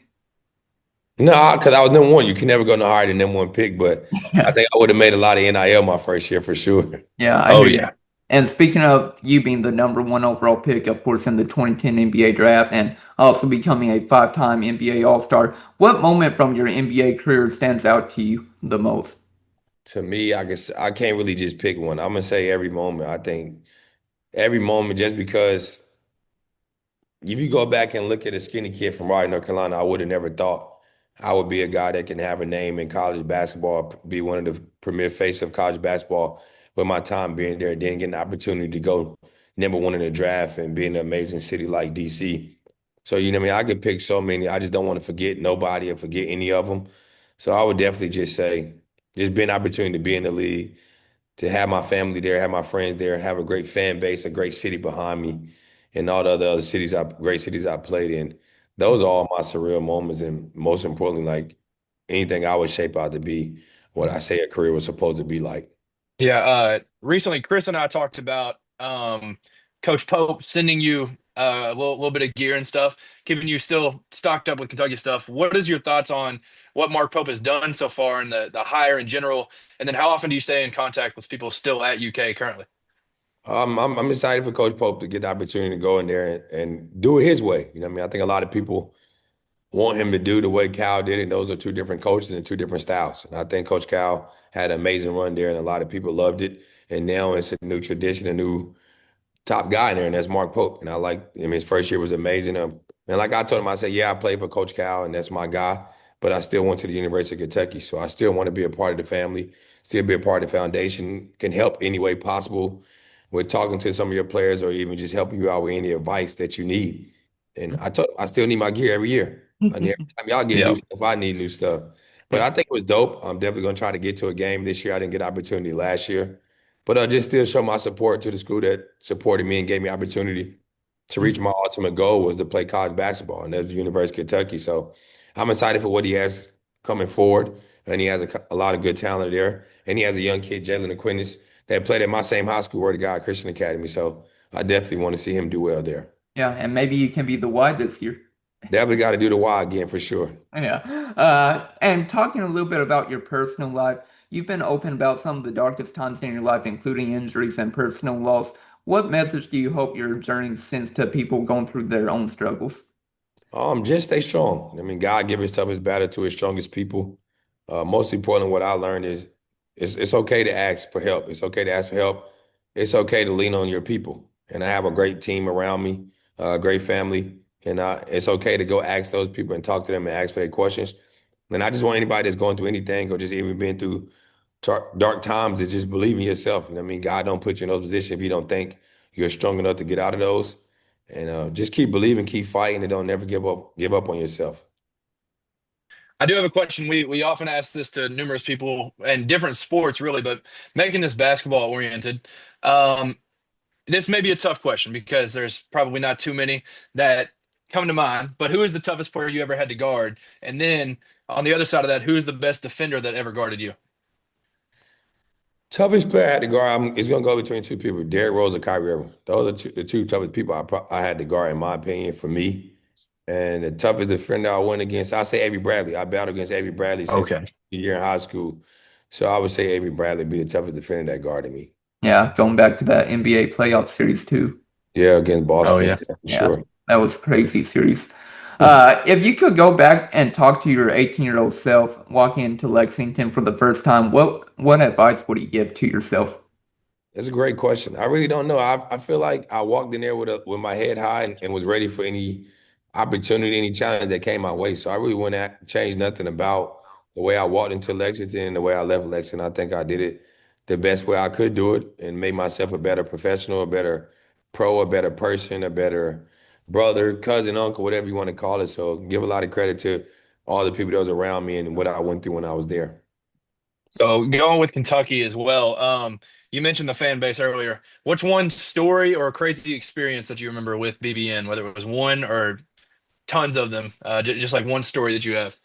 Speaker 3: No, because I was number one. You can never go no higher than number one pick, but I
Speaker 1: Yeah.
Speaker 3: think I would have made a lot of NIL my first year for sure.
Speaker 1: Yeah, I
Speaker 2: Oh
Speaker 1: hear you.
Speaker 2: yeah.
Speaker 1: And speaking of you being the number one overall pick, of course, in the 2010 NBA draft, and also becoming a five-time NBA All-Star, what moment from your NBA career stands out to you the most?
Speaker 3: To me, I can't really just pick one. I'm gonna say every moment. I think every moment, just because if you go back and look at a skinny kid from Raleigh, North Carolina, I would have never thought I would be a guy that can have a name in college basketball, be one of the premier face of college basketball. With my time being there, then getting the opportunity to go number one in the draft and be in an amazing city like DC. So you know what I mean? I could pick so many. I just don't want to forget nobody or forget any of them. So I would definitely just say, just be an opportunity to be in the league, to have my family there, have my friends there, have a great fan base, a great city behind me, and all the other great cities I played in. Those are all my surreal moments, and most importantly, like anything I would shape out to be. what I say a career was supposed to be like.
Speaker 2: Yeah, recently Chris and I talked about Coach Pope sending you a little bit of gear and stuff, keeping you still stocked up with Kentucky stuff. What is your thoughts on what Mark Pope has done so far and the hire in general? And then how often do you stay in contact with people still at UK currently?
Speaker 3: I'm excited for Coach Pope to get the opportunity to go in there and do it his way. You know what I mean? I think a lot of people want him to do the way Cal did it. Those are two different coaches and two different styles. And I think Coach Cal had an amazing run there, and a lot of people loved it. And now it's a new tradition, a new top guy in there, and that's Mark Pope. And I mean, his first year was amazing. And like I told him, I said, yeah, I played for Coach Cal, and that's my guy, but I still went to the University of Kentucky. So I still want to be a part of the family, still be a part of the foundation, can help any way possible with talking to some of your players or even just helping you out with any advice that you need. And I told him, I still need my gear every year. I need every time y'all get new
Speaker 2: Yep.
Speaker 3: stuff, I need new stuff. But I think it was dope. I'm definitely going to try to get to a game this year. I didn't get an opportunity last year. But I just still show my support to the school that supported me and gave me opportunity to reach my ultimate goal was to play college basketball, and that's the University of Kentucky. So I'm excited for what he has coming forward, and he has a lot of good talent there. And he has a young kid, Jayden Quaintance, that played at my same high school, Word of God Christian Academy. So I definitely want to see him do well there.
Speaker 1: Yeah, and maybe you can be the Y this year.
Speaker 3: Definitely got to do the Y again for sure.
Speaker 1: Yeah. And talking a little bit about your personal life, you've been open about some of the darkest times in your life, including injuries and personal loss. What message do you hope your journey sends to people going through their own struggles?
Speaker 3: Just stay strong. I mean, God give himself his battle to his strongest people. Most important, what I learned is it's okay to ask for help. It's okay to ask for help. It's okay to lean on your people. And I have a great team around me, a great family, and it's okay to go ask those people and talk to them and ask for their questions. And I just want anybody that's going through anything or just even been through dark times to just believe in yourself. You know what I mean? God don't put you in those positions if you don't think you're strong enough to get out of those. And just keep believing, keep fighting, and don't never give up on yourself.
Speaker 2: I do have a question. We often ask this to numerous people in different sports, really, but making this basketball oriented. Um, this may be a tough question because there's probably not too many that come to mind. But who is the toughest player you ever had to guard? And then on the other side of that, who is the best defender that ever guarded you?
Speaker 3: Toughest player I had to guard, it's gonna go between two people, Derrick Rose or Kyrie Irving. Those are the two toughest people I had to guard, in my opinion, for me. And the toughest defender I went against, I say Avery Bradley. I battled against Avery Bradley since
Speaker 2: Okay.
Speaker 3: a year in high school. So I would say Avery Bradley be the toughest defender that guarded me.
Speaker 1: Yeah, going back to that NBA playoff series too.
Speaker 3: Yeah, against
Speaker 2: Oh
Speaker 3: Boston,
Speaker 2: yeah.
Speaker 3: yeah, for
Speaker 1: Yeah,
Speaker 3: sure.
Speaker 1: that was crazy series. If you could go back and talk to your 18-year-old self walking into Lexington for the first time, what advice would you give to yourself?
Speaker 3: That's a great question. I really don't know. I feel like I walked in there with my head high and was ready for any opportunity, any challenge that came my way. So I really wouldn't change nothing about the way I walked into Lexington and the way I left Lexington. I think I did it the best way I could do it and made myself a better professional, a better pro, a better person, a better brother, cousin, uncle, whatever you want to call it. So give a lot of credit to all the people that was around me and what I went through when I was there.
Speaker 2: So going with Kentucky as well. You mentioned the fan base earlier. What's one story or crazy experience that you remember with BBN, whether it was one or tons of them? Just like one story that you have.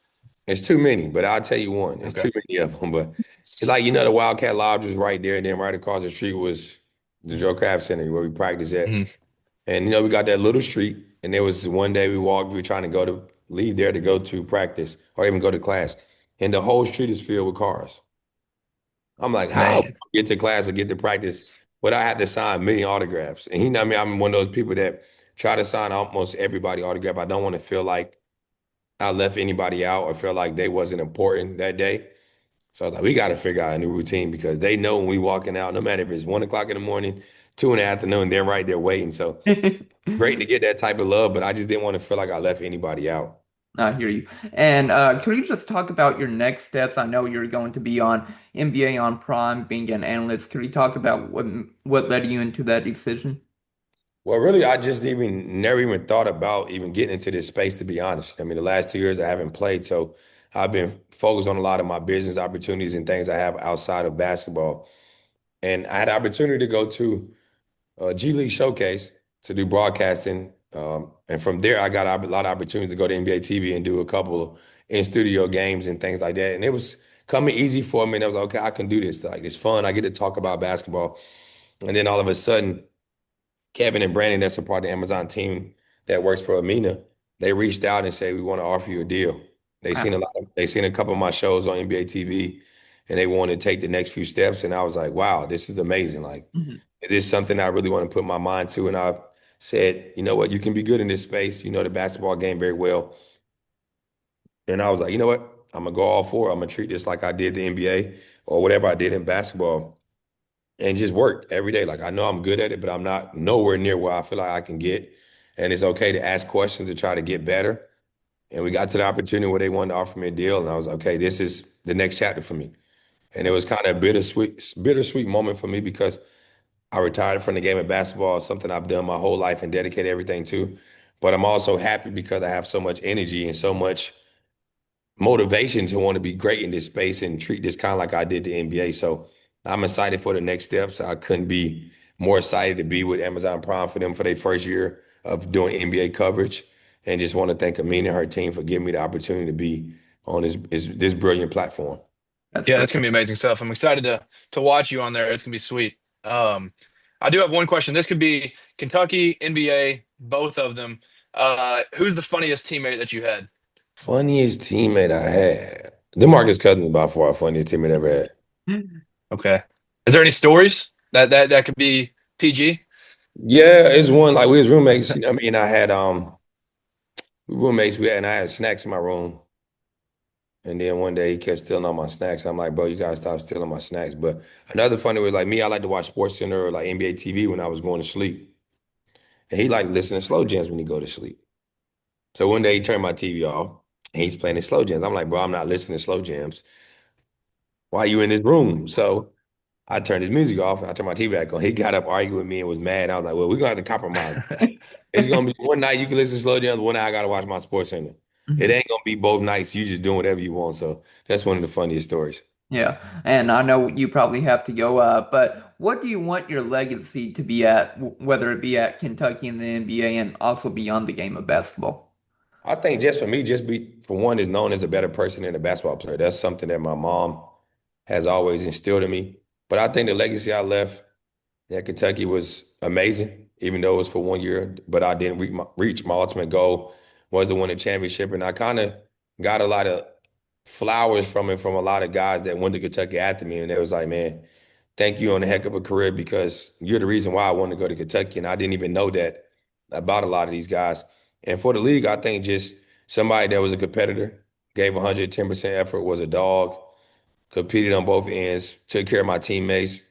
Speaker 3: It's too many, but I'll tell you one. It's
Speaker 2: Okay.
Speaker 3: too many of them. But it's like, the Wildcat Lodge was right there, and then right across the street was the Joe Craft Center where we practice at.
Speaker 2: Mhm.
Speaker 3: And we got that little street, and there was one day we were trying to go to leave there to go to practice or even go to class. And the whole street is filled with cars. I'm like, how
Speaker 2: Man.
Speaker 3: get to class or get to practice? But I had to sign many autographs. And he know me, I'm one of those people that try to sign almost everybody autograph. I don't want to feel like I left anybody out or feel like they wasn't important that day. So I was like, we got to figure out a new routine because they know when we walking out, no matter if it's 1 o'clock in the morning, 2 in the afternoon, they're right there waiting. So great to get that type of love, but I just didn't want to feel like I left anybody out.
Speaker 1: I hear you. And could you just talk about your next steps? I know you're going to be on NBA on Prime, being an analyst. Could you talk about what led you into that decision?
Speaker 3: Well, really, I just even never even thought about even getting into this space, to be honest. I mean, the last 2 years I haven't played, so I've been focused on a lot of my business opportunities and things I have outside of basketball. And I had the opportunity to go to G League Showcase to do broadcasting. And from there, I got a lot of opportunities to go to NBA TV and do a couple of in studio games and things like that. And it was coming easy for me. And I was like, okay, I can do this. Like it's fun. I get to talk about basketball. And then all of a sudden, Kevin and Brandon, that's a part of the Amazon team that works for Amina, they reached out and said, we want to offer you a deal.
Speaker 1: Wow.
Speaker 3: They seen a couple of my shows on NBA TV and they wanted to take the next few steps. And I was like, wow, this is amazing. Like,
Speaker 1: Mhm.
Speaker 3: is this something I really want to put my mind to? And I said, you know what, you can be good in this space. You know the basketball game very well. And I was like, you know what? I'm gonna go all for it. I'm gonna treat this like I did the NBA or whatever I did in basketball and just work every day. Like I know I'm good at it, but I'm not nowhere near where I feel like I can get. And it's okay to ask questions to try to get better. And we got to the opportunity where they wanted to offer me a deal, and I was like, okay, this is the next chapter for me. And it was kind of a bittersweet moment for me because I retired from the game of basketball, something I've done my whole life and dedicated everything to. But I'm also happy because I have so much energy and so much motivation to want to be great in this space and treat this kind of like I did the NBA. So I'm excited for the next steps. I couldn't be more excited to be with Amazon Prime for them for their first year of doing NBA coverage. And just want to thank Amina and her team for giving me the opportunity to be on this brilliant platform.
Speaker 1: That's
Speaker 2: Yeah,
Speaker 1: great.
Speaker 2: that's gonna be amazing stuff. I'm excited to watch you on there. It's gonna be sweet. I do have one question. This could be Kentucky, NBA, both of them. Who's the funniest teammate that you had?
Speaker 3: Funniest teammate I had. DeMarcus Cousins by far funniest teammate I ever had.
Speaker 2: Okay. Is there any stories that could be PG?
Speaker 3: Yeah, it's one like we was roommates, you know what I mean? I had roommates we had and I had snacks in my room. And then one day he kept stealing all my snacks. I'm like, bro, you gotta stop stealing my snacks. But another funny was like me, I like to watch Sports Center or like NBA TV when I was going to sleep. And he liked to listen to slow jams when he go to sleep. So one day he turned my TV off and he's playing his slow jams. I'm like, bro, I'm not listening to slow jams. Why are you in this room? So I turned his music off and I turned my TV back on. He got up, arguing with me, and was mad. I was like, well, we're gonna have to compromise. It's gonna be one night you can listen to slow jams, one night I gotta watch my Sports Center. It
Speaker 1: Mhm.
Speaker 3: ain't gonna be both nights. You just doing whatever you want. So that's one of the funniest stories.
Speaker 1: Yeah, and I know you probably have to go, but what do you want your legacy to be at, whether it be at Kentucky in the NBA and also beyond the game of basketball?
Speaker 3: I think just for me, just be for one is known as a better person and a basketball player. That's something that my mom has always instilled in me. But I think the legacy I left at Kentucky was amazing, even though it was for 1 year. But I didn't reach my ultimate goal was to win a championship, and I kind of got a lot of flowers from it from a lot of guys that went to Kentucky after me, and they was like, man, thank you on a heck of a career because you're the reason why I wanted to go to Kentucky. And I didn't even know that about a lot of these guys. And for the league, I think just somebody that was a competitor, gave 110% effort, was a dog, competed on both ends, took care of my teammates,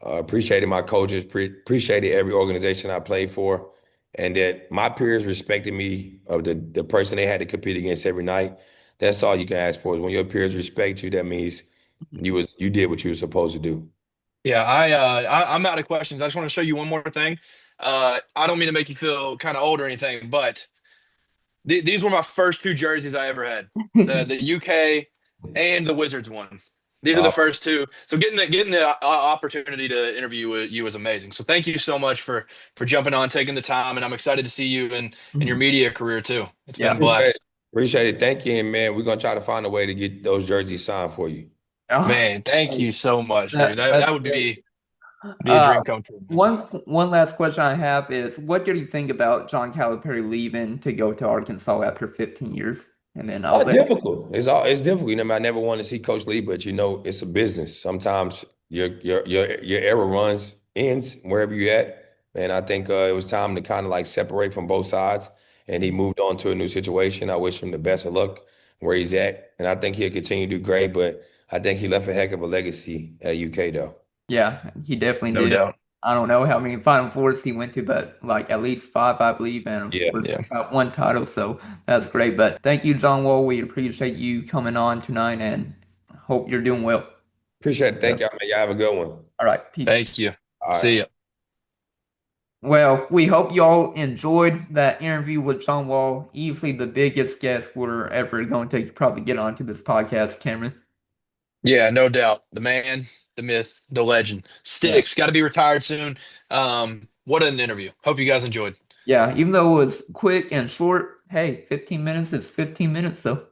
Speaker 3: appreciated my coaches, appreciated every organization I played for. And that my peers respected me of the person they had to compete against every night. That's all you can ask for is when your peers respect you, that means you did what you were supposed to do.
Speaker 2: Yeah, I'm out of questions. I just want to show you one more thing. I don't mean to make you feel kind of old or anything, but these were my first two jerseys I ever had. The UK and the Wizards one. These are the
Speaker 3: Uh,
Speaker 2: first two. So getting the opportunity to interview you was amazing. So thank you so much for jumping on, taking the time, and I'm excited to see you in your
Speaker 1: Mhm.
Speaker 2: media career too. It's been a
Speaker 1: Yeah.
Speaker 3: appreciate it.
Speaker 2: blast.
Speaker 3: Appreciate it. Thank you. And man, we're gonna try to find a way to get those jerseys signed for you.
Speaker 1: Oh,
Speaker 2: Man, thank
Speaker 1: hey,
Speaker 2: you so much, dude. That
Speaker 1: that's
Speaker 2: would
Speaker 1: great.
Speaker 2: be a
Speaker 1: Uh,
Speaker 2: dream come true, man.
Speaker 1: one last question I have is, what did you think about John Calipari leaving to go to Arkansas after 15 years? And then I'll let.
Speaker 3: Difficult. It's difficult. You know, I never want to see Coach Lee, but you know, it's a business. Sometimes your era ends wherever you're at. And I think it was time to kind of like separate from both sides. And he moved on to a new situation. I wish him the best of luck where he's at. And I think he'll continue to do great. But I think he left a heck of a legacy at UK though.
Speaker 1: Yeah, he definitely
Speaker 2: No
Speaker 1: did.
Speaker 2: doubt.
Speaker 1: I don't know how many Final Fours he went to, but like at least five, I believe, and of
Speaker 3: Yeah.
Speaker 1: course
Speaker 2: Yeah.
Speaker 1: one title. So that's great. But thank you, John Wall. We appreciate you coming on tonight, and hope you're doing well.
Speaker 3: Appreciate it. Thank
Speaker 2: Yep.
Speaker 3: y'all, man. Y'all have a good one.
Speaker 1: All right, peace.
Speaker 2: Thank you.
Speaker 3: All
Speaker 2: See
Speaker 3: right.
Speaker 2: ya.
Speaker 1: Well, we hope y'all enjoyed that interview with John Wall. Easily the biggest guest we're ever going to probably get onto this podcast, Cameron.
Speaker 2: Yeah, no doubt. The man, the myth, the legend.
Speaker 1: Yeah.
Speaker 2: Sticks got to be retired soon. What an interview. Hope you guys enjoyed.
Speaker 1: Yeah, even though it was quick and short, hey, 15 minutes is 15 minutes, so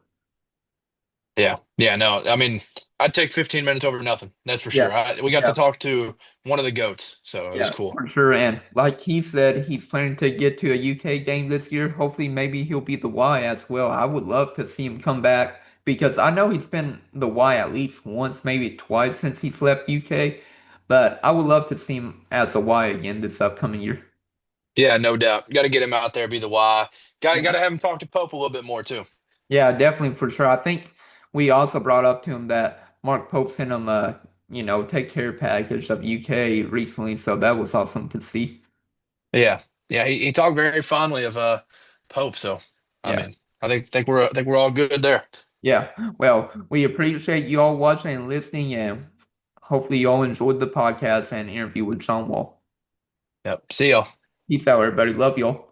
Speaker 2: Yeah, yeah, no, I mean, I'd take 15 minutes over nothing. That's for
Speaker 1: Yeah,
Speaker 2: sure. We got to
Speaker 1: yeah,
Speaker 2: talk to one of the goats, so it was
Speaker 1: yeah,
Speaker 2: cool.
Speaker 1: for sure. And like he said, he's planning to get to a UK game this year. Hopefully, maybe he'll be the Y as well. I would love to see him come back because I know he's been the Y at least once, maybe twice since he's left UK. But I would love to see him as a Y again this upcoming year.
Speaker 2: Yeah, no doubt. Got to get him out there, be the Y. Got to have him talk to Pope a little bit more too.
Speaker 1: Yeah, definitely for sure. I think we also brought up to him that Mark Pope sent him a, take care package of UK recently, so that was awesome to see.
Speaker 2: Yeah, yeah, he talked very fondly of Pope, so I
Speaker 1: Yeah.
Speaker 2: mean, I think we're all good there.
Speaker 1: Yeah. Well, we appreciate you all watching and listening, and hopefully you all enjoyed the podcast and interview with John Wall.
Speaker 2: Yep. See y'all.
Speaker 1: Peace out, everybody. Love y'all.